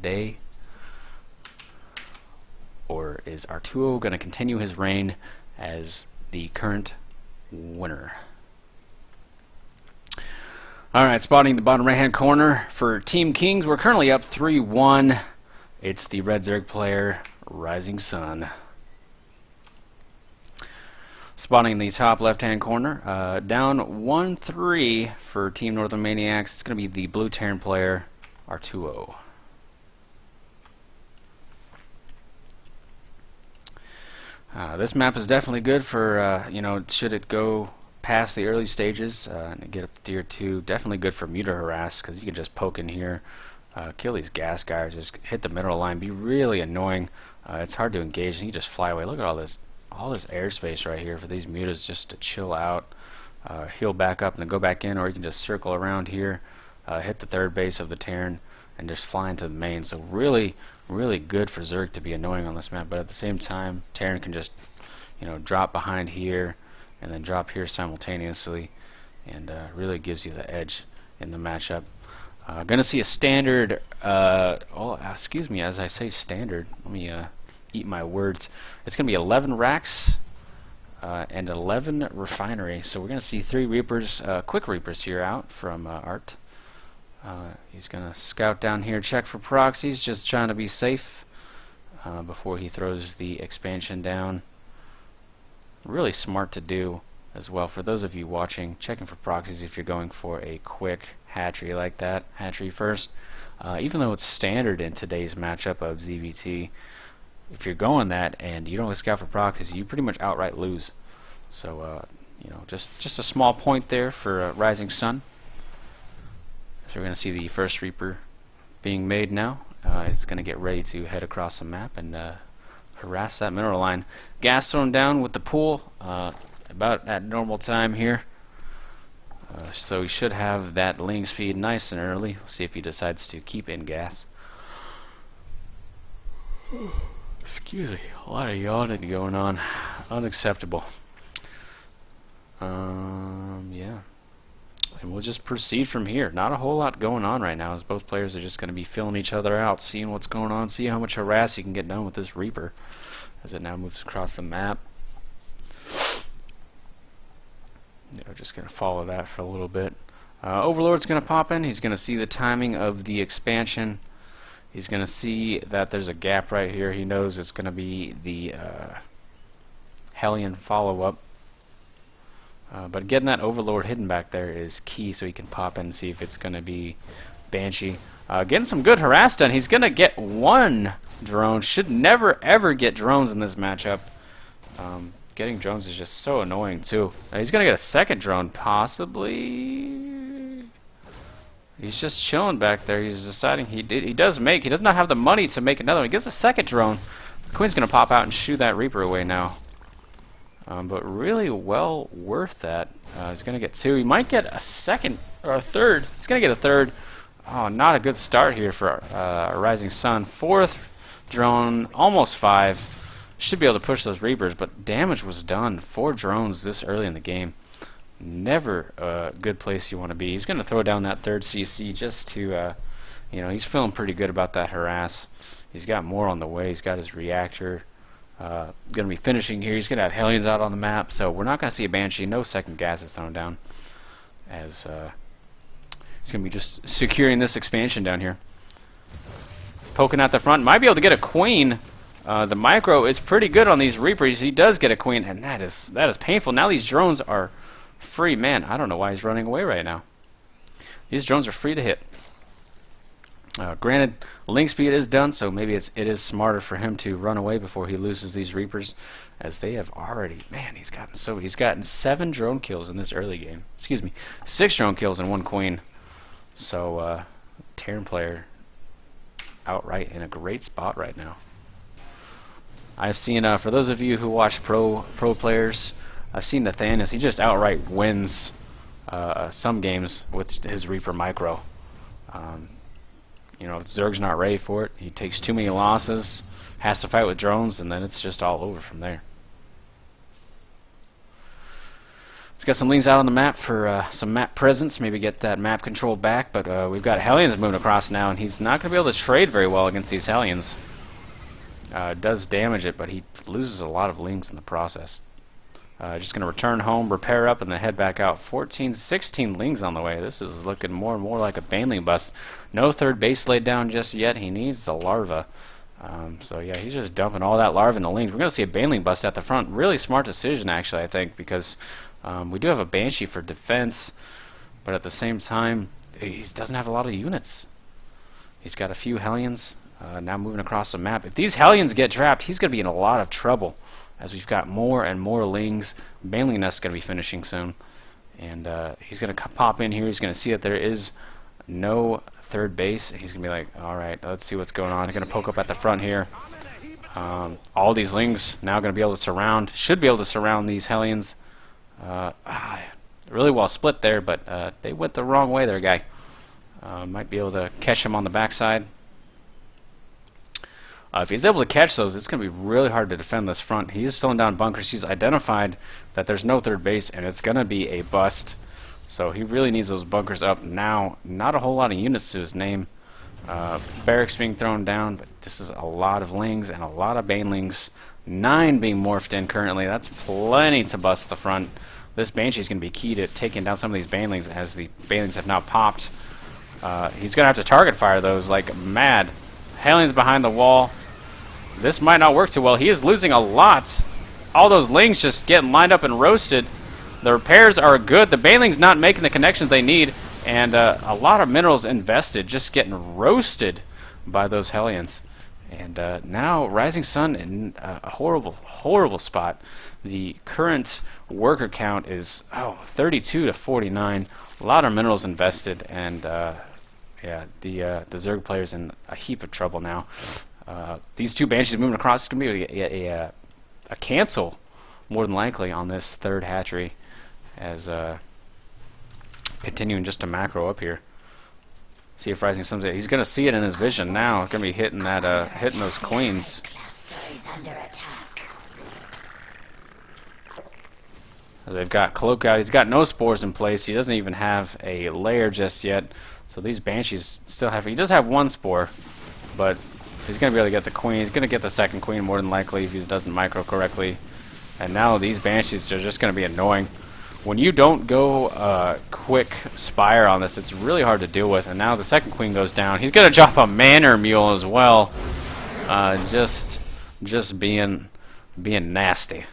day? Or is Arttuyo going to continue his reign as the current winner? Alright, spotting the bottom right-hand corner for Team Kingz. We're currently up 3-1. It's the Red Zerg player, RisingSun. Spotting the top left-hand corner, down 1-3 for Team Northen Maniacs. It's going to be the blue Terran player, Arttuyo. This map is definitely good for, should it go past the early stages and get up to tier 2. Definitely good for muta harass, because you can just poke in here, kill these gas guys, just hit the mineral line, be really annoying. It's hard to engage, and you just fly away. Look at all this airspace right here for these mutas just to chill out, heal back up, and then go back in, or you can just circle around here, hit the third base of the Terran, and just fly into the main. So really, really good for Zerg to be annoying on this map, but at the same time, Terran can just, drop behind here, and then drop here simultaneously, and really gives you the edge in the matchup. Gonna see a standard, excuse me, as I say standard, let me eat my words. It's gonna be 11 racks and 11 refinery, so we're gonna see 3 Reapers, quick Reapers here out from Art. He's gonna scout down here, check for proxies, just trying to be safe before he throws the expansion down. Really smart to do as well. For those of you watching, checking for proxies if you're going for a quick hatchery like that. Hatchery first. Even though it's standard in today's matchup of ZVT, if you're going that and you don't scout for proxies, you pretty much outright lose. So, just a small point there for RisingSun. So we're going to see the first Reaper being made now. It's going to get ready to head across the map and harass that mineral line. Gas thrown down with the pool about at normal time here. So he should have that lane speed nice and early. We'll see if he decides to keep in gas. Excuse me, a lot of yawning going on. Unacceptable. Yeah. And we'll just proceed from here. Not a whole lot going on right now, as both players are just going to be filling each other out, seeing what's going on, see how much harass you can get done with this Reaper as it now moves across the map. We're just going to follow that for a little bit. Overlord's going to pop in. He's going to see the timing of the expansion. He's going to see that there's a gap right here. He knows it's going to be the Hellion follow-up. But getting that Overlord hidden back there is key, so he can pop in and see if it's going to be Banshee. Getting some good harass done. He's going to get 1 drone. Should never, ever get drones in this matchup. Getting drones is just so annoying, too. He's going to get a second drone, possibly. He's just chilling back there. He's deciding he does not have the money to make another one. He gets a second drone. The Queen's going to pop out and shoo that Reaper away now. But really well worth that. He's going to get 2. He might get a second or a third. He's going to get a third. Oh, not a good start here for RisingSun. 4th drone, almost 5. Should be able to push those Reapers, but damage was done. 4 drones this early in the game. Never a good place you want to be. He's going to throw down that 3rd CC just to, he's feeling pretty good about that harass. He's got more on the way. He's got his reactor. Going to be finishing here. He's going to have Hellions out on the map, so we're not going to see a Banshee. No second gas is thrown down, as he's going to be just securing this expansion down here. Poking out the front. Might be able to get a Queen. The micro is pretty good on these Reapers. He does get a Queen, and that is painful. Now these drones are free. Man, I don't know why he's running away right now. These drones are free to hit. Granted, link speed is done, so maybe it is smarter for him to run away before he loses these Reapers, as they have already. Man, he's gotten 7 drone kills in this early game. Excuse me, 6 drone kills and 1 Queen. So Terran player outright in a great spot right now. I've seen, for those of you who watch pro players, I've seen Nathanius. He just outright wins some games with his Reaper micro. If Zerg's not ready for it, he takes too many losses, has to fight with drones, and then it's just all over from there. Let's get some Lings out on the map for some map presence, maybe get that map control back, but we've got Hellions moving across now, and he's not going to be able to trade very well against these Hellions. Does damage it, but he loses a lot of Lings in the process. Just going to return home, repair up, and then head back out. 14, 16 Lings on the way. This is looking more and more like a Baneling bust. No third base laid down just yet. He needs the larva. So yeah, he's just dumping all that larva in the Lings. We're going to see a Baneling bust at the front. Really smart decision, actually, I think, because we do have a Banshee for defense, but at the same time, he doesn't have a lot of units. He's got a few Hellions now moving across the map. If these Hellions get trapped, he's going to be in a lot of trouble, as we've got more and more Lings. Baneling Nest is going to be finishing soon, and he's going to pop in here. He's going to see that there is no third base. He's going to be like, alright, let's see what's going on. He's going to poke up at the front here. All these Lings now going to be able to surround, should be able to surround these Hellions. Really well split there, but they went the wrong way there, guy. Might be able to catch him on the backside. If he's able to catch those, it's going to be really hard to defend this front. He's slowing down bunkers. He's identified that there's no third base, and it's going to be a bust. So he really needs those bunkers up now. Not a whole lot of units to his name. Barracks being thrown down, but this is a lot of Lings and a lot of Banelings. 9 being morphed in currently. That's plenty to bust the front. This Banshee is going to be key to taking down some of these Banelings, as the Banelings have now popped. He's going to have to target fire those like mad. Hellions behind the wall. This might not work too well. He is losing a lot. All those Lings just getting lined up and roasted. The repairs are good. The Banelings not making the connections they need. And a lot of minerals invested, just getting roasted by those Hellions. And now RisingSun in a horrible, horrible spot. The current worker count is 32 to 49. A lot of minerals invested, and yeah, the Zerg player's in a heap of trouble now. These two Banshees moving across is going to be a cancel, more than likely, on this third hatchery, as continuing just to macro up here. See if RisingSun's it. He's going to see it in his vision now. He's going to be hitting that, hitting those queens. They've got Cloak out. He's got no spores in place. He doesn't even have a lair just yet. So these Banshees still have... He does have one spore, but he's going to be able to get the queen. He's going to get the second queen more than likely if he doesn't micro correctly. And now these Banshees are just going to be annoying. When you don't go quick Spire on this, it's really hard to deal with. And now the second queen goes down. He's going to drop a Manor Mule as well. Just being nasty.